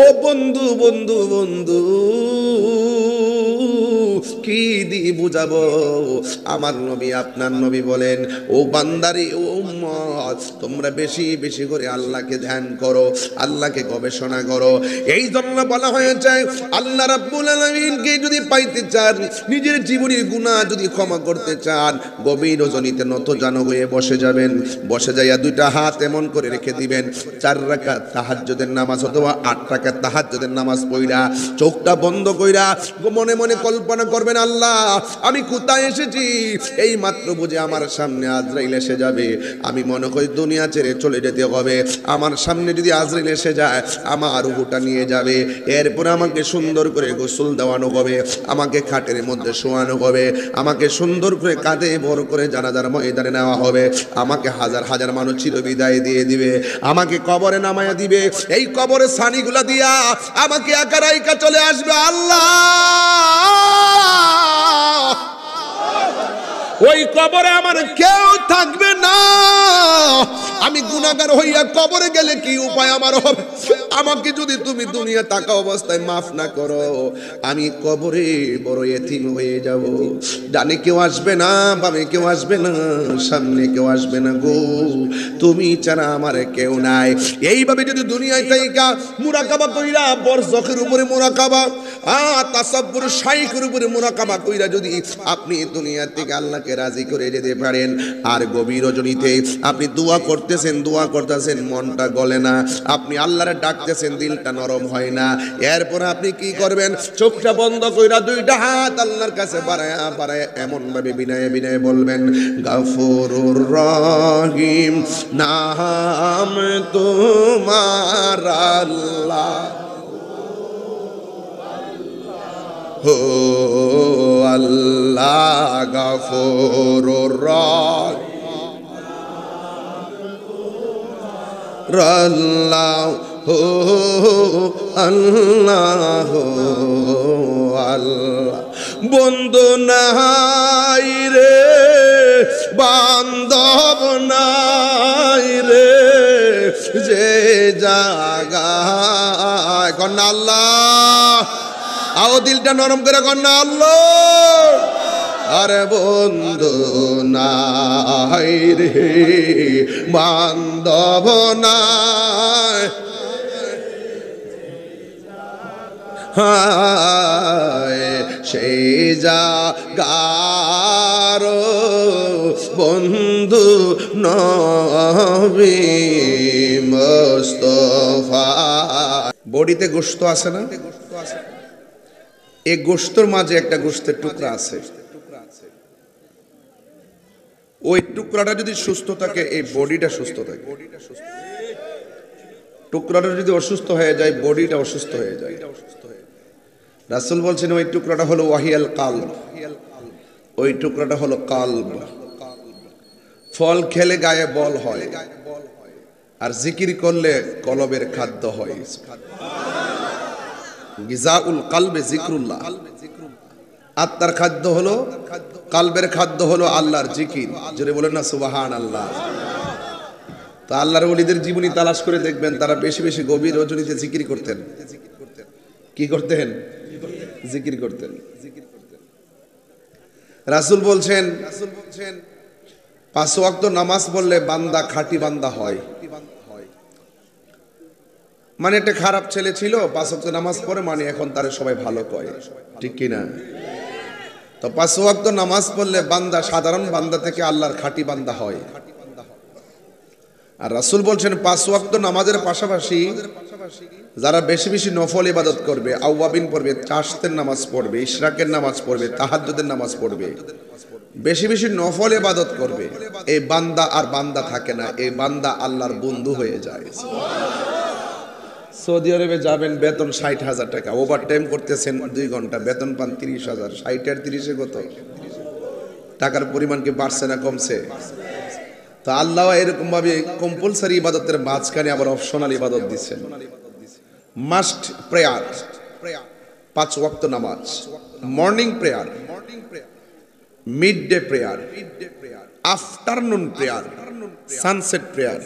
ও বন্ধু বন্ধু বন্ধু, কি দিয়ে বুঝাবো? আমার নবী আপনার নবী বলেন, ও বান্দারি ও উম্মত, তোমরা বেশি বেশি করে আল্লাহকে ধ্যান করো, আল্লাহকে গবেষণা করো। এই জন্য বলা হয়েছে আল্লাহ রাব্বুল আলামিনকে যদি পাইতে চান, নিজের জীবনের গুনাহ যদি ক্ষমা করতে চান, গভীর রজনীতে নতজানু হয়ে বসে যাবেন। বসে যাইয়া দুইটা হাত এমন করে রেখে দিবেন, 4 রাকাত তাহাজ্জুদের নামাজ অথবা 8 রাকাত তাহাজ্জুদের নামাজ পড়া চোখটা বন্ধ কইরা মনে মনে কল্পনা করবেন, আল্লাহ আমি কোথায় এসেছি? এই মাত্র বুঝে আমার সামনে আজরাইল এসে যাবে, আমি মনে করি দুনিয়া ছেড়ে চলে যেতে হবে। আমার সামনে যদি আজরাইল এসে যায়, আমার রূহটা নিয়ে যাবে। এরপর আমাকে সুন্দর করে গোসল দেওয়ানো হবে, আমাকে খাটের মধ্যে শোয়ানো হবে, আমাকে সুন্দর করে কাঁধে ভর করে জানাজার ময়দানে নেওয়া হবে, আমাকে হাজার হাজার মানুষ চিরবিদায় দিয়ে দিবে, আমাকে কবরে নামায়া দিবে। এই কবরে ছানিগুলা দিয়া আমাকে একা রাইকা চলে আসবে। আল্লাহ, ওই কবরে আমার কেউ থাকবে না। আমি গুনাহগার হইয়া কবরে গেলে কি উপায় আমার হবে? আমাকে যদি তুমি দুনিয়া থাকা অবস্থায় মাফ না করো, আমি কবরে বড় এতিম হয়ে যাব। ডানে কেউ আসবে না, বামে কেউ আসবে না, সামনে কেউ আসবে না গো, তুমি ছাড়া আমার কেউ নাই। এইভাবে যদি দুনিয়ায় থাইকা মুরাকাবা কইরা, বরজখের উপরে মুরাকাবা, তাসাব্বুর শাইখের উপরে মুরাকাবা কইরা যদি আপনি দুনিয়া থেকে আল্লাহকে রাজি করে যেতে পারেন, আর গভীর রজনীতে আপনি দোয়া করতেছেন, মনটা গলে না, আপনি আল্লাহরে ডাকতেছেন, দিলটা নরম হয় না, এরপর আপনি কি করবেন? চোখটা বন্ধ কইরা দুইটা হাত আল্লাহর কাছে বাড়ায়া এমন ভাবে বিনয়ে বিনয়ে বলবেন, গাফুরুর রহিম নাম তোমার আল্লাহ, হো আল্লাহ গাফুরুর রহিম আল্লাহ, হো আল্লাহ, হো আল্লাহ। বন্ধু নাই রে, বান্ধব নাই রে, যে জায়গায় কন্যা আল্লাহ, আও দিলটা নরম করে কন্যা আল্লাহ। আরে বন্ধু নাই রে, বান্ধব নাই, সেই জাগার বন্ধু নবী মুস্তাফা। বডিতে গোশত আছে না? এই গোশতের মাঝে একটা গোশতের টুকরা আছে, ওই টুকরাটা যদি সুস্থ থাকে, এই বডিটা সুস্থ থাকে। টুকরাটা যদি অসুস্থ হয়ে যায়, বডিটা অসুস্থ হয়ে যায়। রাসূল বলছেন ওই টুকরাটা হলো ওয়াহিয়াল কালব, ওই টুকরাটা হলো কালব। ফল খেলে গায়ে বল হয়, আর জিকির করলে কলবের খাদ্য হয়। গিজাউল কালবে জিকরুল্লাহ, আত্মার খাদ্য হলো, কালবের খাদ্য হলো আল্লাহর জিকির। জোরে বলেন না সুবহানাল্লাহ। তা আল্লাহর ওলিদের জীবনী তালাশ করে দেখবেন, তারা বেশি বেশি গভীর রজনীতে জিকির করতেন। কি করতেন? জিকির করতেন। রাসূল বলছেন 5 ওয়াক্ত নামাজ পড়লে বান্দা খাঁটি বান্দা হয়। মানে একটা খারাপ ছেলে ছিল, 5 ওয়াক্ত নামাজ পড়ে, মানে এখন তারে সবাই ভালো কয়, ঠিক কি না? তো 5 ওয়াক্ত নামাজ পড়লে বান্দা সাধারণ বান্দা থেকে আল্লাহর খাঁটি বান্দা হয়। আর রাসূল বলছেন 5 ওয়াক্ত নামাজের পাশাপাশি যারা বেশি বেশি নফল ইবাদত করবে, আওয়াবিন পড়বে, চাশতের নামাজ পড়বে, ইশরাকের নামাজ পড়বে, তাহাজ্জুদের নামাজ পড়বে, বেশি বেশি নফল ইবাদত করবে, এই বান্দা আর বান্দা থাকে না, এই বান্দা আল্লাহর বন্ধু হয়ে যায়। সৌদি আরবে যাবেন, বেতন 60,000 টাকা, ওভার টাইম করতেছেন 2 ঘন্টা, বেতন পান 30,000। 60 আর 30-এ কত? টাকার পরিমাণ কি বাড়ছে না কমছে? তো আল্লাহ এরকম ভাবে কম্পালসারি ইবাদতের মাঝখানে আবার অপশনাল ইবাদত দিচ্ছেন। মাস্ট প্রেয়ার, 5 ওয়াক্ত নামাজ, morning prayer, mid day prayer, afternoon prayer, sunset prayer,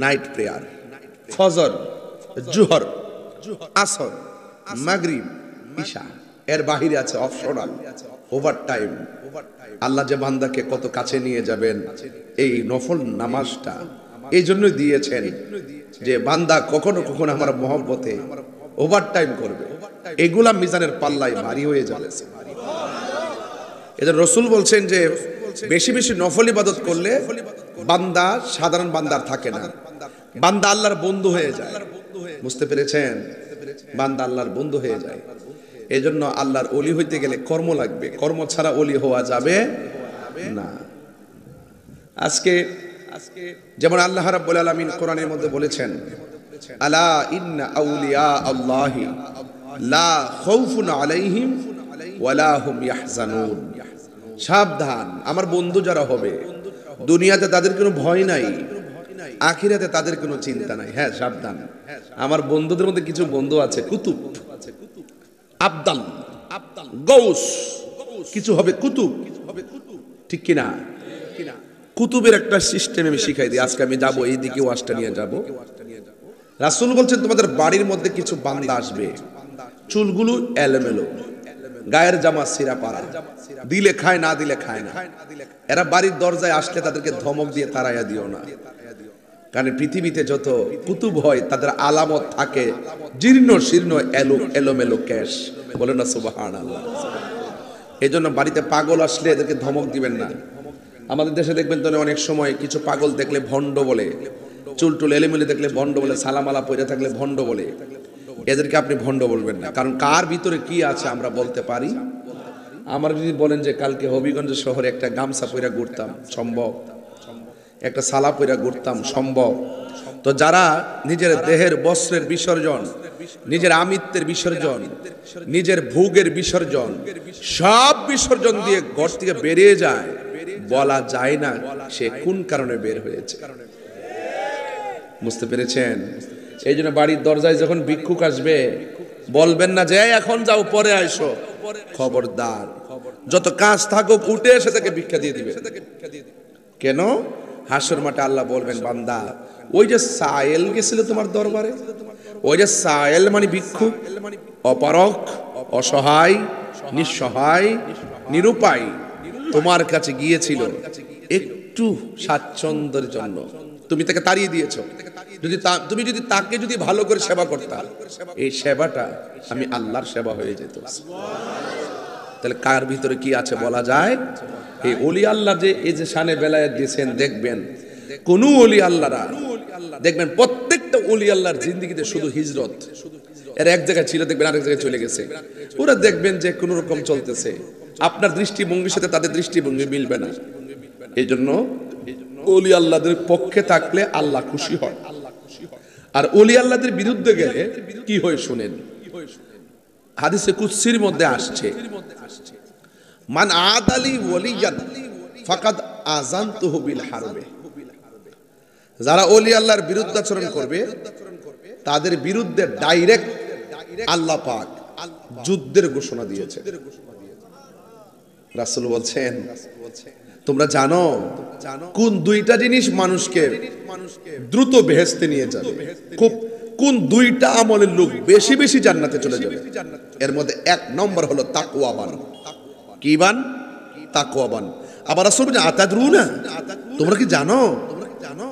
night prayer, ফজর, জোহর, আসর, মাগরিব, ঈশা, এর বাহিরে আছে অপশনাল, ওভার টাইম। আল্লাহ যে বান্দাকে কত কাছে নিয়ে যাবেন এই নফল নামাজটা এই জন্য দিয়েছেন যে বান্দা কখনো কখনো আমার মহব্বতে ওভার টাইম করবে, এগুলা মিজানের পাল্লায় ভারী হয়ে যাবে। এদের রসুল বলছেন যে বেশি বেশি নফল ইবাদত করলে বান্দা সাধারণ বান্দার থাকে না, বান্দা আল্লাহর বন্ধু হয়ে যায়। বুঝতে পেরেছেন? বান্দা আল্লাহর বন্ধু হয়ে যায়। এই জন্য আল্লাহর ওলি হইতে গেলে কর্ম লাগবে, কর্ম ছাড়া ওলি হওয়া যাবে না। আজকে যেমন আল্লাহ রাব্বুল আলামিন কোরআনের মধ্যে বলেছেন, আলা ইন্না আউলিয়া আল্লাহি লা খাউফুন আলাইহিম ওয়ালা হুম ইয়াহজানুন। সাবধান, আমার বন্ধু যারা হবে দুনিয়াতে তাদের কোনো ভয় নাই, আখিরাতে তাদের কোনো চিন্তা নাই। হ্যাঁ সাবধান, আমার বন্ধুদের মধ্যে কিছু বন্ধু আছে কুতুব, আবদাল, গৌস, কিছু হবে কুতুব, ঠিক কিনা? কুতুবের একটা সিস্টেম আমি শিখাই দিই। আজকে আমি যাবো এইদিকে ওয়াজটা নিয়ে যাব। রাসূল বলছেন তোমাদের বাড়ির মধ্যে কিছু বান্দা আসবে, চুলগুলো এলোমেলো, গায়ের জামা ছিঁড়া পাড়া, দিলে খায় না দিলে খায় না। এরা বাড়ির দরজায় আসলে তাদেরকে ধমক দিয়ে তাড়াইয়া দিও না, কারণ পৃথিবীতে যত কুতুব হয় তাদের আলামত থাকে জীর্ণ শীর্ণ এলোমেলো কেশ। বলে না সুবহানাল্লাহ। এই জন্য বাড়িতে পাগল আসলে এদেরকে ধমক দিবেন না। আমাদের দেশে দেখবেন তো অনেক সময় কিছু পাগল দেখলে ভণ্ড বলে, চুল টুল এলোমেলো দেখলে ভণ্ড বলে, সালামালা পরে থাকলে ভণ্ড বলে। এদেরকে আপনি ভণ্ড বলবেন না, কারণ কার ভিতরে কি আছে আমরা বলতে পারি। আমার যদি বলেন যে কালকে হবিগঞ্জ শহরে একটা গামছা পইরা ঘুরতাম, সম্ভব? একটা সালা পইরা ঘুরতাম, সম্ভব? তো যারা নিজের দেহের বস্ত্রের বিসর্জন, নিজের আমিত্বের বিসর্জন, নিজের ভোগের বিসর্জন, সব বিসর্জন দিয়ে ঘর থেকে বেরিয়ে যায়, বলা যায় না সে কোন কারণে বের হয়েছে। বুঝতে পেরেছেন? এই জন্য বাড়ির দরজায় যখন ভিক্ষুক আসবে বলবেন না যে এখন যাও পরে আইসো। খবরদার, যত কাজ থাকুক উঠে এসে তাকে ভিক্ষা দিয়ে দিবে। কেন? হাসর মাঠে আল্লাহ বলবেন, বান্দা ওই যে সায়েল গেছিল তোমার দরবারে, ওই যে সায়েল মানে ভিক্ষুক, অপারক, অসহায়, নিঃসহায়, নিরুপায়, তোমার কাছে গিয়েছিল একটু স্বাচ্ছন্দ্যের জন্য, তুমি তাকে তাড়িয়ে দিয়েছো। তুমি যদি তাকে যদি ভালো করে সেবা করতা, এই সেবাটা আমি আল্লাহর সেবা হয়ে যেত। তাহলে কার ভিতরে কি আছে বলা যায়? এই ওলি আল্লাহ যে এই যে শানে বেলায়েত দিয়েছেন, দেখবেন কোন ওলি আল্লাহরা দেখবেন প্রত্যেকটা ওলি আল্লাহর জিন্দেগিতে শুধু হিজরত। এর এক জায়গায় ছিল দেখবেন আরেক জায়গায় চলে গেছে। ওরা দেখবেন যে কোন রকম চলতেছে, আপনার দৃষ্টিভঙ্গির সাথে তাদের দৃষ্টিভঙ্গি মিলবে না। এই জন্য ওলি আল্লাহদের পক্ষে থাকলে আল্লাহ খুশি হয়, আর ওলি আল্লাহদের বিরুদ্ধে গেলে কি হয় শুনেন। হাদিসে কুদসির মধ্যে আসছে, মান আদালি ওয়ালিয়ান ফাকাদ আযানতুহু বিল হারবে। যারা ওলি আল্লাহর বিরুদ্ধাচরণ করবে তাদের বিরুদ্ধে ডাইরেক্ট আল্লাহ পাক যুদ্ধের ঘোষণা দিয়েছে। রাসূল বলছেন, তোমরা জানো কোন দুইটা জিনিস মানুষকে দ্রুত বেহেশতে নিয়ে যাবে? কোন দুইটা আমলের লোক বেশি বেশি জান্নাতে চলে যাবে? এর মধ্যে এক নম্বর হলো তাকওয়াবান। কি বান? তাকওয়াবান। আবার রাসূল বলেন, আতাদরুনা, তোমরা কি জানো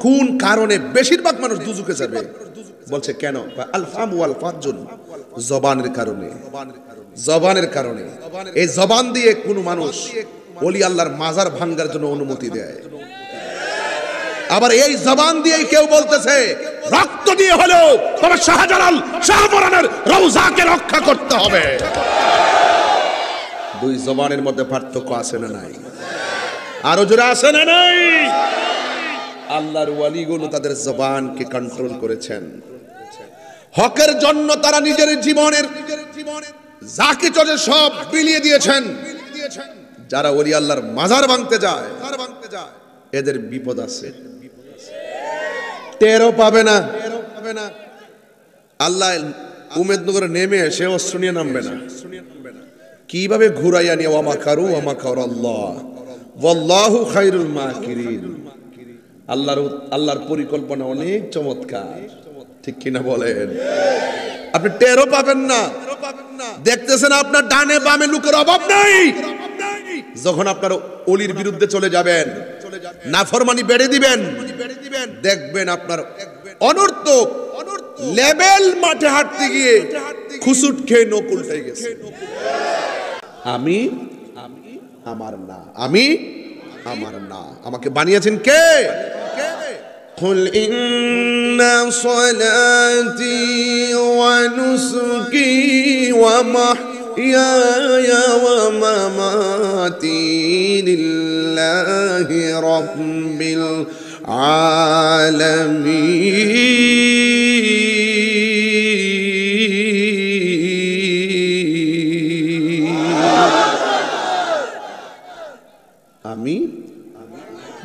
কোন কারণে বেশিরভাগ মানুষ দুজকে যাবে? বলছে কেন? আল ফাম ওয়াল ফারজুন, জবানের কারণে। জবানের কারণে। এই জবান দিয়ে কোন মানুষ ওলি আল্লাহর মাজার ভাঙার জন্য অনুমতি দেয়। আবার এই জবান দিয়ে কেউ বলতেছে রক্ত দিয়ে হলেও তবে শাহজালাল শাহপরানের রওজাকে রক্ষা করতে হবে। দুই জবানের মধ্যে পার্থক্য আছে না নাই? আরো জোরে আছে না নাই? আল্লাহর ওয়ালিগুলো তাদের জবানকে কন্ট্রোল করেছেন। হকের জন্য তারা নিজের জীবনের যা কিছু আছে সব বিলিয়ে দিয়েছেন। যারা ওলি আল্লাহর মাজার ভাঙতে যায় এদের বিপদ আছে, টেরও পাবে না। আল্লাহ উমেদনগরে নেমে এসে অস্ত্র নিয়ে নামবে না। কিভাবে ঘুরাইয়া নিয়ে ওয়া মাকারু ওয়া মাকারাল্লাহ ওয়াল্লাহু খায়রুল মাকিরিন। আল্লাহর পরিকল্পনা অনেক চমৎকার, ঠিক কিনা বলেন? আপনি টেরও পাবেন না। দেখতেছেন আপনার ডানে বামে লোকের অভাব নাই। যখন আপনার অলির বিরুদ্ধে চলে যাবেন, নাফরমানি বেড়ে দিবেন, দেখবেন আপনার অনর্থক লেভেল মাঠে হাঁটতে গিয়ে খুসুট খেয়ে নখ উল্টে গেছে। আমি আমার না, আমি আমার না, আমাকে বানিয়েছেন কে? قل إن صلاتي ونسكي ومحياي ومماتي لله رب العالمين। আমি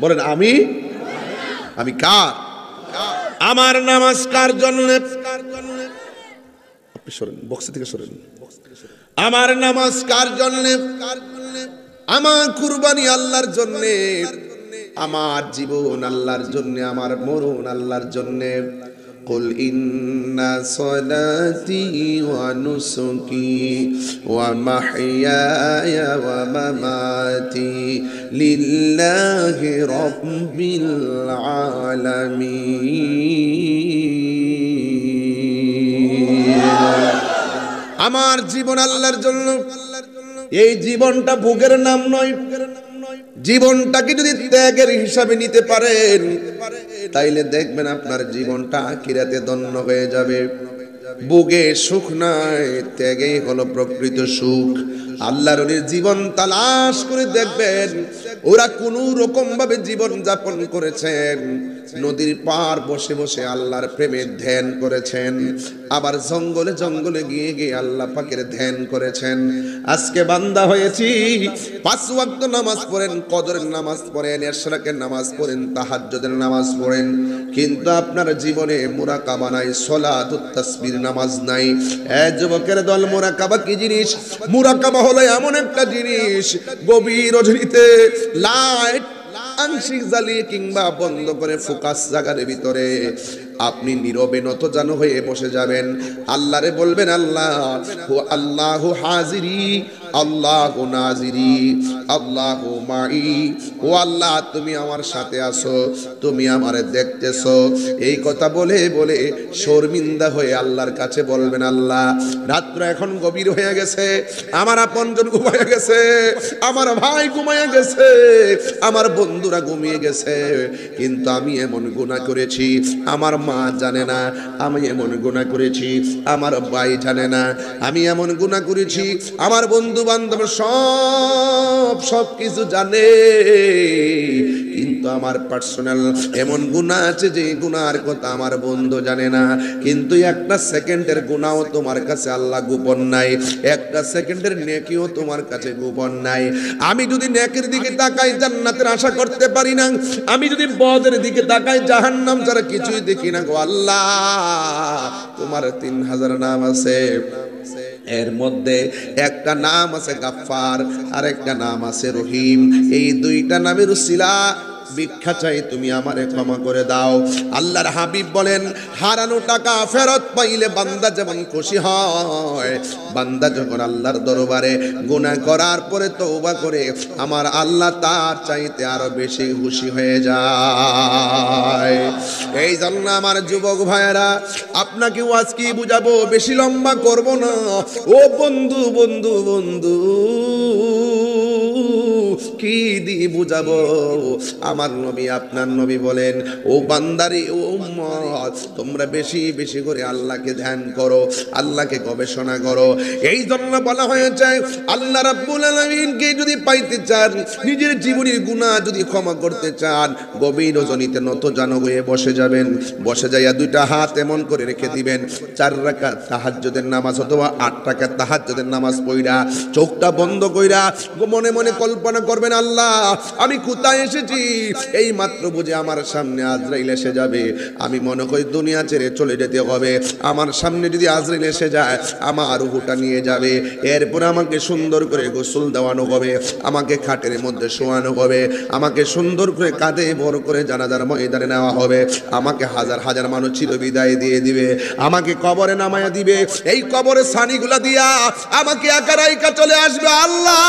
বলেন, আমি আমি কার? আমার নামাজ কার জন্য? আপনি সরেন, বক্স থেকে সরেন। আমার নামাজ কার জন্য? আমার কুরবানি আল্লাহর জন্য, আমার জীবন আল্লাহর জন্য, আমার মরণ আল্লাহর জন্য। قل إن صلاتي ونسكي ومحياي ومماتي لله رب العالمين। আমার জীবন আল্লাহর জন্য। এই জীবনটা ভোগের নাম নয়। জীবনটাকে যদি ত্যাগের হিসাবে নিতে পারেন, তাইলে দেখবেন আপনার জীবনটা আখিরাতে ধন্য হয়ে যাবে। ভোগে সুখ নাই, ত্যাগে হলো প্রকৃত সুখ। আল্লাহর ওলির জীবন তালাশ করে দেখবেন, ওরা কোনো রকম ভাবে জীবন যাপন করেছেন। নদীর পার বসে বসে আল্লাহর প্রেমে ধ্যান করেছেন, আবার জঙ্গলে জঙ্গলে গিয়ে গিয়ে আল্লাহ পাকের ধ্যান করেছেন। আজকে বান্দা হয়েছি, 5 ওয়াক্ত নামাজ পড়েন, কদরের নামাজ পড়েন, ইশরাকের নামাজ পড়েন, তাহাজ্জুদের নামাজ পড়েন, কিন্তু আপনার জীবনে মুরাকাবা নাই, সালাতুত তাসবির নামাজ নাই। যুবকের দল, মুরাকাবা কি জিনিস? মুরাকাবা হলো এমন একটা জিনিস, গভীর রজনীতে লাইট আংশিক জ্বালিয়ে কিংবা বন্ধ করে ফোকাস জায়গার ভিতরে আপনি নীরবে নতজানু হয়ে বসে যাবেন। আল্লাহরে বলবেন, আল্লাহ আল্লাহু হাজিরি, আল্লাহু নাজিরি, আল্লাহু মাই। ও আল্লাহ, তুমি আমার সাথে আছো, তুমি আমারে দেখতেছো। এই কথা বলে বলে শর্মিন্দা হয়ে আল্লাহর কাছে বলবেন, আল্লাহ রাত্র এখন গভীর হয়ে গেছে, আমার আপনজন ঘুমায় গেছে, আমার ভাই ঘুমায় গেছে, আমার বন্ধুরা ঘুমিয়ে গেছে, কিন্তু আমি এমন গুনাহ করেছি আমার মা জানে না, আমি এমন গুনাহ করেছি আমার ভাই জানে না, আমি এমন গুনাহ করেছি আমার বন্ধু বান্ধব সব কিছু জানে, কিন্তু আমার পার্সোনাল এমন গুনাহ আছে যে গুনাহর কথা আমার বন্ধু জানে না। কিন্তু একটা সেকেন্ডের গুনাহও তোমার কাছে আল্লাহ গোপন নাই, একটা সেকেন্ডের নেকিও তোমার কাছে গোপন নাই। আমি যদি নেকির দিকে তাকাই জান্নাতের আশা করতে পারি না, আমি যদি বদের দিকে তাকাই জাহান্নাম ছাড়া কিছুই দেখি না গো আল্লাহ। তোমার 3000 নাম আছে, এর মধ্যে একটা নাম আছে গাফফার, আর একটা নাম আছে রহিম। এই দুইটা নামের উসিলা ভিক্ষা চাই, তুমি আমারে ক্ষমা করে দাও। আল্লাহর হাবিব বলেন, হারানো টাকা ফেরত পাইলে বান্দা যেমন খুশি হয়, বান্দা যখন আল্লাহর দরবারে গুনাহ করার পরে তওবা করে, আমার আল্লাহ তার চাইতে আরো বেশি খুশি হয়ে যায়। এই জন্য আমার যুবক ভাইয়েরা, আপনাকে ওয়াজ কি বুঝাবো, বেশি লম্বা করব না। ও বন্ধু বন্ধু বন্ধু, কি দিয়ে বুঝাবো? আমার নবী, আপনার নবী বলেন, ও বান্দারে, ও উম্মত, তোমরা বেশি বেশি করে আল্লাহকে ধ্যান করো, আল্লাহকে গবেষণা করো। এই জন্য বলা হয়েছে, আল্লাহ রাব্বুল আলামিনকে যদি পাইতে চান, নিজের জীবনের গুনাহ যদি ক্ষমা করতে চান, গভীর রজনীতে নতজানু হয়ে বসে যাবেন। বসে যাইয়া দুইটা হাত এমন করে রেখে দিবেন, 4 রাকাত তাহাজ্জুদের নামাজ অথবা 8 রাকাত তাহাজ্জুদের নামাজ পড়া, চোখটা বন্ধ কইরা মনে মনে কল্পনা করবেন, আল্লাহ আমি কোথায় এসেছি। এই মাত্র বুঝে আমার সামনে আজরাইল এসে যাবে, আমি মনে করি দুনিয়া ছেড়ে চলে যেতে হবে। আমার সামনে যদি আজরাইল এসে যায়, আমার রূহটা নিয়ে যাবে। এরপর আমাকে সুন্দর করে গোসল দেওয়ানো হবে, আমাকে খাটের মধ্যে শোয়ানো হবে, আমাকে সুন্দর করে কাঁধে বড় করে জানাজার ময়দানে নেওয়া হবে, আমাকে হাজার হাজার মানুষ চিরবিদায় দিয়ে দিবে, আমাকে কবরে নামায়া দিবে। এই কবরে ছানিগুলা দিয়া আমাকে একা রাইকা চলে আসবে। আল্লাহ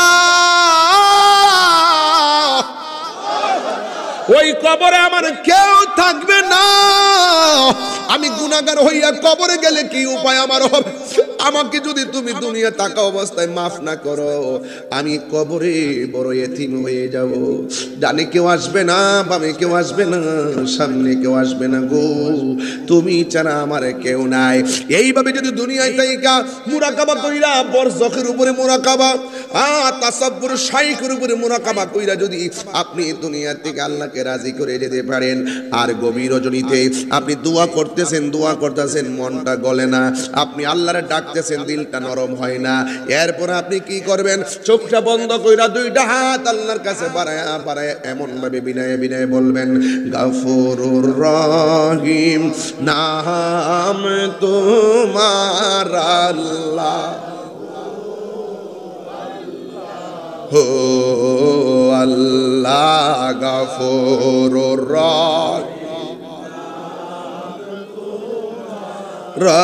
ওই কবরে আমার কেউ থাকবে না। আমি গুনাহগার হইয়া কবরে গেলে কি উপায় আমার হবে? আমাকে যদি তুমি দুনিয়া থাকা অবস্থায় মাফ না করো, আমি কবরে বড় এতিম হয়ে যাব। ডানে কেউ আসবে না, বামে কেউ আসবে না, সামনে কেউ আসবে না গো, তুমি ছাড়া আমার কেউ নাই। এইভাবে যদি দুনিয়ায় তাইকা মুরাকাবা কইরা, বরজখের উপরে মুরাকাবা, তাসাব্বুর শাইখের উপরে মুরাকাবা কইরা যদি আপনি দুনিয়া থেকে আল্লাহকে রাজি করে যেতে পারেন, আর গভীর রজনীতে আপনি দোয়া করতেছেন, মনটা গলে না, আপনি আল্লাহরে ডাকতেছেন, দিলটা নরম হয় না, এরপর আপনি কি করবেন? চোখটা বন্ধ কইরা দুইটা হাত আল্লাহর কাছে বাড়ায়া এমন ভাবে বিনয়ে বিনয়ে বলবেন, গাফুরুর রহিম নাম তোমার আল্লাহ, হো আল্লাহ গাফুরুর রহিম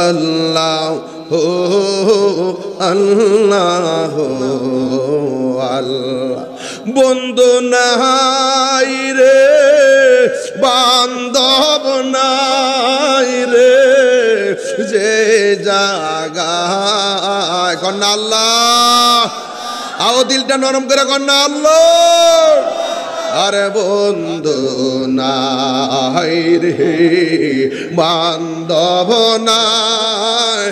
আল্লাহ, হো আল্লাহ আল্লাহ। বন্ধু নাই রে, বান্ধব নাই রে, যে জায়গায় কন্যা আল্লাহ, আও দিলটা নরম করে কন্যা আল্লাহ। আরে বন্ধু নাই রে, বান্ধব নাই,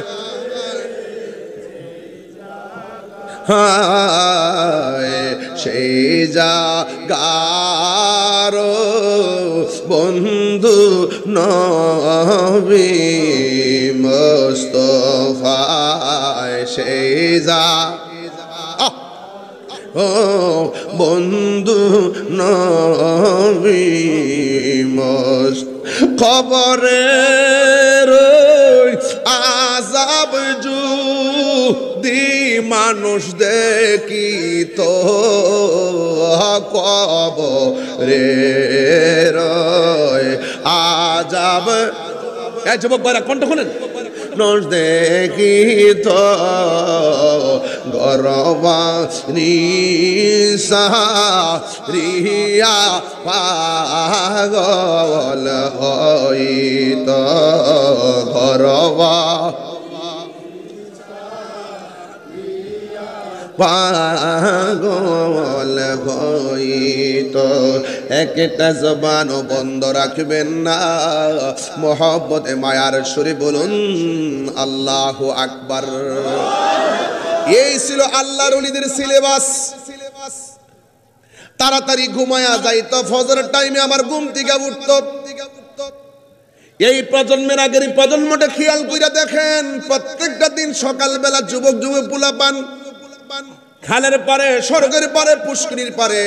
সেই জাগার বন্ধু নবী মুস্তাফা, সেই যা ও বন্ধু নবী কবরের আযাব যদি মানুষ দেখিত, কবরের আযাব, এই যুবক ভাইরা কোনটা শুনেন, মানুষ দেখিত গরবানিসা রিয়া পাগল হইত, গরবা পাগল হইত। একটা জবানও বন্ধ রাখবেন না, মোহব্বতে মায়ার সুরে বলুন আল্লাহু আকবার। এই ছিল আল্লাহর ওলিদের সিলেবাস। তাড়াতাড়ি ঘুমায়া যাইতো, ফজরের টাইমে আমার ঘুম থেকে উঠতো। এই প্রজন্মের আগের প্রজন্মটা খেয়াল কইরা দেখেন, প্রত্যেকটা দিন সকালবেলা যুবক যুবক পোলাপান খালের পারে, স্বর্গের পারে, পুষ্করির পারে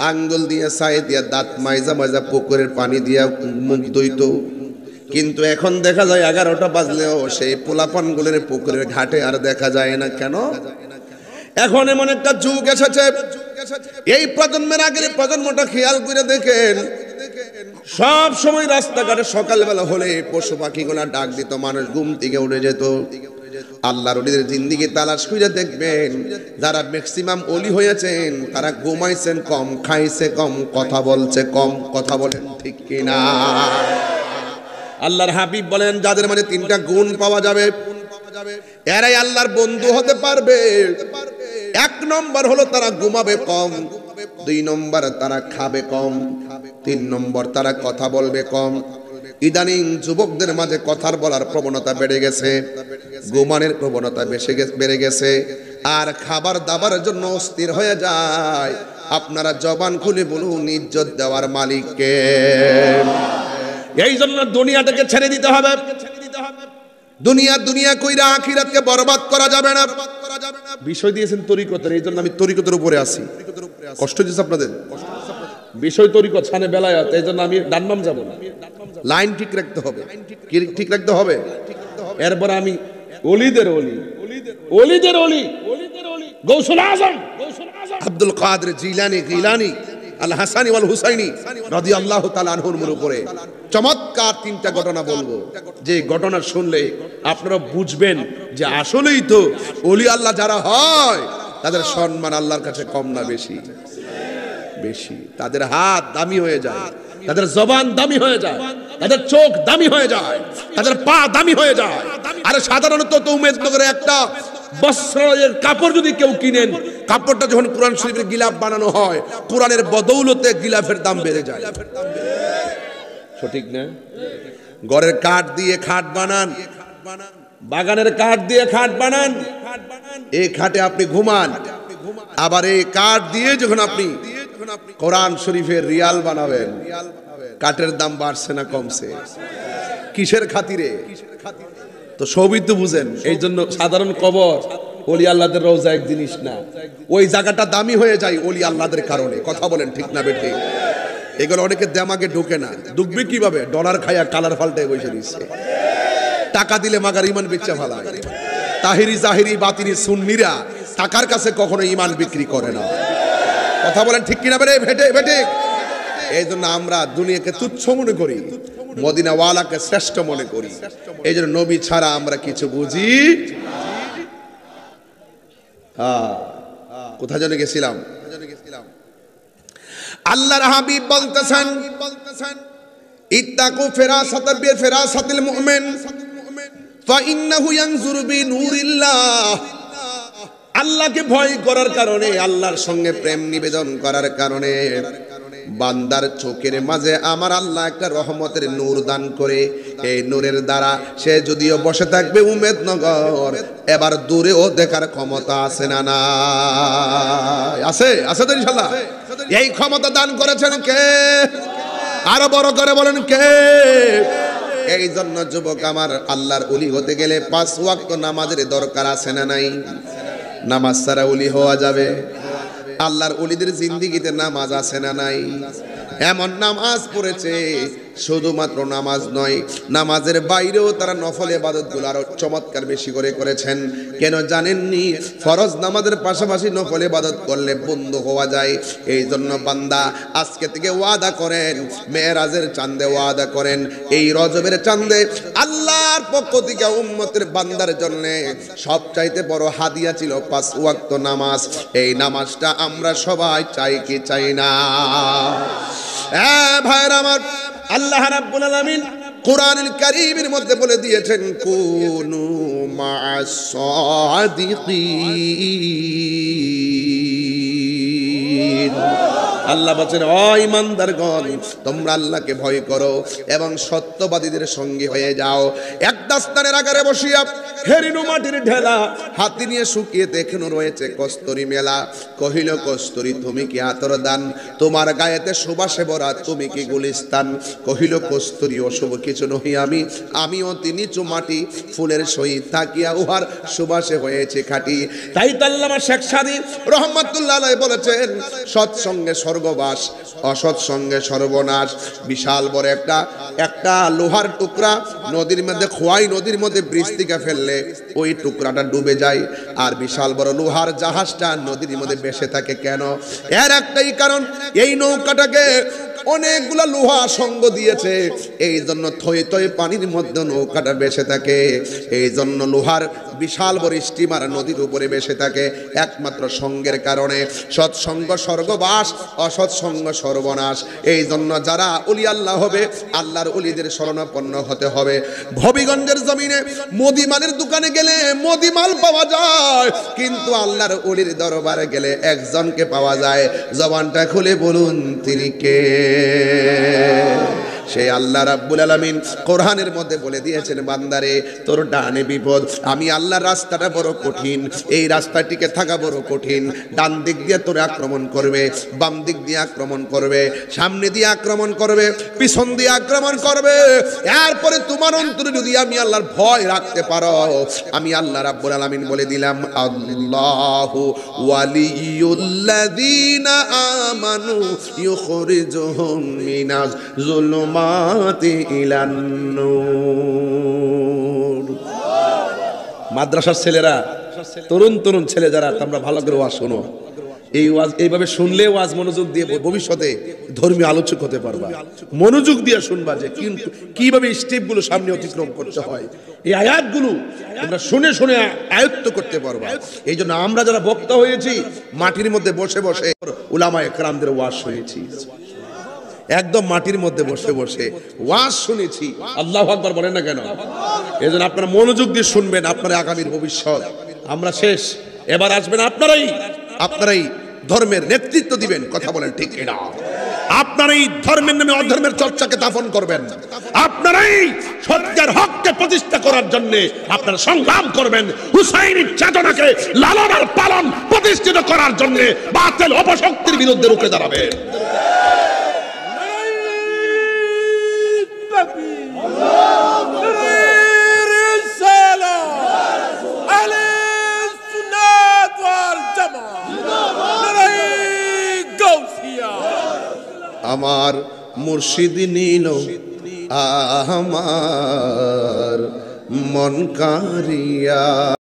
আঙ্গুল দিয়ে ছাই দিয়া দাঁত মাইজা মাইজা পুকুরের পানি দিয়া মুখ ধুইত। কিন্তু এখন দেখা যায় 11টা বাজলেও সেই পোলাপান গুলের পুকুরের ঘাটে আর দেখা যায় না। কেন? এখন এমন একটা যুগ এসেছে, এই প্রজন্মের আগের প্রজন্মটা খেয়াল করে দেখেন, সব সময় রাস্তাঘাটে সকালবেলা হলে পশু পাখিগুলা ডাক দিত, মানুষ ঘুম থেকে উঠে যেত। আল্লাহর ওলিদের জিন্দেগি তালাশ করে দেখবেন, যারা ম্যাক্সিমাম ওলি হয়েছেন তারা ঘুমাইছেন কম, খাইছে কম, কথা বলছে কম। কথা বলেন ঠিক কিনা? আল্লাহর হাবিব বলেন, যাদের মানে 3টা গুণ পাওয়া যাবে এরাই আল্লাহর বন্ধু হতে পারবে। 1 নম্বর হলো তারা ঘুমাবে কম, 2 নম্বর তারা খাবে কম, 3 নম্বর তারা কথা বলবে কম। ইদানিং যুবকদের মাঝে কথার বলার প্রবণতা বেড়ে গেছে, ঘুমানোর প্রবণতা বেড়ে গেছে, আর খাবার দাবারের জন্য অস্থির হয়ে যায়। আপনারা জবান খুলে বলুন, ইজ্জত দেওয়ার মালিক কে? এই জন্য দুনিয়াটাকে ছেড়ে দিতে হবে। দুনিয়া কইরা আখিরাতকে বরবাদ করা যাবে না। বিষয় দিয়েছেন তরিকতের, এই জন্য আমি তরিকতের উপরে আছি। কষ্ট দিচ্ছে আপনাদের বিষয় তরিকত ছানে বেলায়াত, এই জন্য আমি ডানবাম যাব না, লাইন ঠিক রাখতে হবে, কি ঠিক রাখতে হবে। এরপর আমি ওলিদের ওলি, ওলিদের ওলি, গৌসুল আজম আব্দুল কাদের জিলানী গিলানী আল হাসানি ওয়াল হুসাইনি রাদিয়াল্লাহু তাআলা আনহুর উপরে চমৎকার তিনটা ঘটনা বলবো, যে ঘটনা শুনলে আপনারা বুঝবেন যে আসলেই তো ওলি আল্লাহ যারা হয় তাদের সম্মান আল্লাহর কাছে কম না বেশি? বেশি। তাদের হাত দামি হয়ে যায়, তাদের জবান দামি হয়ে যায়, তাদের চোখ দামি হয়ে যায়, তাদের পা দামি হয়ে যায়। আরে সাধারণত তো উমেদনগরে একটা বস্ত্রের কাপড় যদি কেউ কিনেন, কাপড়টা যখন কোরআন শরীফের গিলাফ বানানো হয়, কোরআনের বদৌলতে গিলাফের দাম বেড়ে যায়। সঠিক না? ঘরের কাঠ দিয়ে খাট বানান, বাগানের কাঠ দিয়ে খাট বানান, এই খাটে আপনি ঘুমান। আবার এই কাঠ দিয়ে যখন আপনি কোরআন শরীফের রিয়াল বানাবেন, কাঠের দাম বাড়ছে না কমছে? কিসের খাতিরে? তো সবই তো বুঝেন। এই জন্য সাধারণ কবর ওলি আল্লাহদের রওজা এক জিনিস না, ওই জায়গাটা দামি হয়ে যায় ওলি আল্লাহদের কারণে। কথা বলেন ঠিক না বেঠিক? এগুলো অনেকে দেমাগে ঢোকে না। ঢুকবে কিভাবে? ডলার খাইয়া কালার ফাল্টায় বসে দিচ্ছে। টাকা দিলে মাগার ইমান বেচা ফেলায়। তাহিরি জাহিরি বাতিনি সুন্নিরা টাকার কাছে কখনো ইমান বিক্রি করে না। কথা বলেন ঠিক কিনা বেরে ভেটে ভেটে? এই জন্য আমরা দুনিয়াকে তুচ্ছ মনে করি, মদিনাওয়ালাকে শ্রেষ্ঠ মনে করি। এই জন্য নবী ছাড়া আমরা কিছু বুঝি। কোথায় যেন গেছিলাম? আল্লাহর হাবিব বলতেছেন, ইত্তাকু ফিরাসাতিল মুমিন ফাইন্নাহু ইয়ানজুরু বিনূরিল্লাহ। আল্লাহকে ভয় করার কারণে, আল্লাহর সঙ্গে প্রেম নিবেদন করার কারণে বান্দার চোখের মাঝে আমার আল্লাহ একটা রহমতের নূর দান করে। এই নূরের দ্বারা সে যদিও বসে থাকবে উমেদনগর, এবার দূরেও দেখার ক্ষমতা আছে না? না আছে? আছে তো ইনশাআল্লাহ। এই ক্ষমতা দান করেছেন কে? আরো বড় করে বলেন কে? এই জন্য যুবক আমার, আল্লাহর ওলি হতে গেলে 5 ওয়াক্ত নামাজের দরকার আছে না নাই? নামাজ ছাড়া ওলি হওয়া যাবে? আল্লাহর ওলিদের জিন্দেগিতে নামাজ আছে না নাই? এমন নামাজ পড়েছে, শুধুমাত্র নামাজ নয়, নামাজের বাইরেও তারা নফল ইবাদতগুলো আরো চমৎকার বেশি করে করেছেন। কেন জানেননি? ফরজ নামাজের পাশাপাশি নফল ইবাদত করলে বন্ধু হওয়া যায়। এই জন্য বান্দা আজকে থেকে ওয়াদা করেন, মেরাজের চাঁদে ওয়াদা করেন, এই রজবের চাঁদে আল্লাহর পক্ষ থেকে উম্মতের বান্দার জন্য সবচাইতে বড় হাদিয়া ছিল 5 ওয়াক্ত নামাজ। এই নামাজটা আমরা সবাই চাই কি চাই না? ভাইরা আমার, আল্লাহ রাব্বুল আলামিন কোরআনুল কারীমের মধ্যে বলে দিয়েছেন, কুনু মা'আস সাদিকিন। আল্লাহ বলেন, ও ঈমানদারগণ, তোমরা আল্লাহকে ভয় করো এবং সত্যবাদীদের সঙ্গী হয়ে যাও। এক দাস্তানের আগারে বসিয়া হেরিনু মাটির ঢেলা হাতে নিয়ে শুকিয়ে দেখানো রয়েছে কস্তুরী মেলা। কহিল, কস্তুরী তুমি কি আতর দান? তোমার গায়েতে সুবাসে ভরা তুমি কি গুলিস্তান? কহিল, কস্তুরী অশুভ কিছু নহি আমি, আমিও নিচু মাটি, ফুলের সহিত থাকিয়া উহার সুবাসে হয়েছে খাঁটি। তাই তো আল্লামা শেখ সাদী রহমাতুল্লাহ আলাইহি বলেছেন, সৎসঙ্গে স্বর্গবাস, অসৎ সঙ্গে সর্বনাশ। বিশাল বড় একটা লোহার টুকরা নদীর মধ্যে খোয়াই, নদীর মধ্যে ব্রিজ থেকে ফেললে ওই টুকরাটা ডুবে যায়, আর বিশাল বড় লোহার জাহাজটা নদীর মধ্যে ভেসে থাকে কেন? এর একটাই কারণ, এই নৌকাটাকে অনেকগুলা লোহা সঙ্গ দিয়েছে, এই জন্য থই থই পানির মধ্যে নৌকাটা ভেসে থাকে। এই জন্য লোহার বিশাল বড় স্টিমার নদীর উপরে ভেসে থাকে একমাত্র সঙ্গের কারণে। সৎসঙ্গ স্বর্গবাস, অসৎসঙ্গ সর্বনাশ। এই জন্য যারা ওলি আল্লাহ হবে, আল্লাহর ওলিদের শরণাপন্ন হতে হবে। হবিগঞ্জের জমিনে মুদিমালের দোকানে গেলে মুদিমাল পাওয়া যায়, কিন্তু আল্লাহর ওলির দরবারে গেলে একজনকে পাওয়া যায়। জবানটা খুলে বলুন তিনি কে? সেই আল্লাহ রাব্বুল আলামিন কোরআনের মধ্যে বলে দিয়েছেন, বান্দারে তোর ডানে বিপদ, আমি আল্লাহর রাস্তাটা বড় কঠিন, এই রাস্তাটিকে থাকা বড় কঠিন। ডান দিক দিয়ে তোরে আক্রমণ করবে, বাম দিক দিয়ে আক্রমণ করবে, সামনে দিয়ে আক্রমণ করবে, পিছন দিয়ে আক্রমণ করবে। এরপরে তোমার অন্তরে যদি আমি আল্লাহর ভয় রাখতে পারো, আমি আল্লাহ রাব্বুল আলামিন বলে দিলাম, আল্লাহু ওয়ালিয়ুল্লাযীনা আমানু ইউখরিজুহুম মিনাজ যুলুমাতি ইলান নূর। মাদ্রাসার ছেলেরা, তরুণ ছেলে যারা, তোমরা ভালো করে ওয়াজ শোনো। এই ওয়াজ এইভাবে শুনলে ওয়াজ মনোযোগ দিয়ে ভবিষ্যতে ধর্মীয় আলোচক হতে পারবা। মনোযোগ দিয়ে শুনবা যে কিভাবে স্টেপগুলো সামনে অতিক্রম করতে হয়। এই আয়াতগুলো তোমরা শুনে শুনে আয়ত্ত করতে পারবা। এই জন্য আমরা যারা বক্তা হয়েছি, মাটির মধ্যে বসে বসে উলামায়ে কেরামদের ওয়াজ শুনেছি, একদম মাটির মধ্যে বসে বসে ওয়াজ শুনেছি। আল্লাহু আকবার বলেন না কেন? এই জন্য আপনারা মনোযোগ দিয়ে শুনবেন, আপনারা আগামীর ভবিষ্যৎ। আমরা শেষ, এবার আসবেন আপনারাই ধর্মের নেতৃত্ব দিবেন। কথা বলেন ঠিক কিনা? আপনারাই ধর্মের নামে অধর্মের চর্চাকে দাফন করবেন, আপনারাই সত্যের হককে প্রতিষ্ঠা করার জন্য আপনারা সংগ্রাম করবেন, হুসাইনের চেতনাকে লালন আর পালন প্রতিষ্ঠিত করার জন্য বাতিল অপশক্তির বিরুদ্ধে রুখে দাঁড়াবেন। আমার মুর্শিদ নীল আমার মন কারিয়া।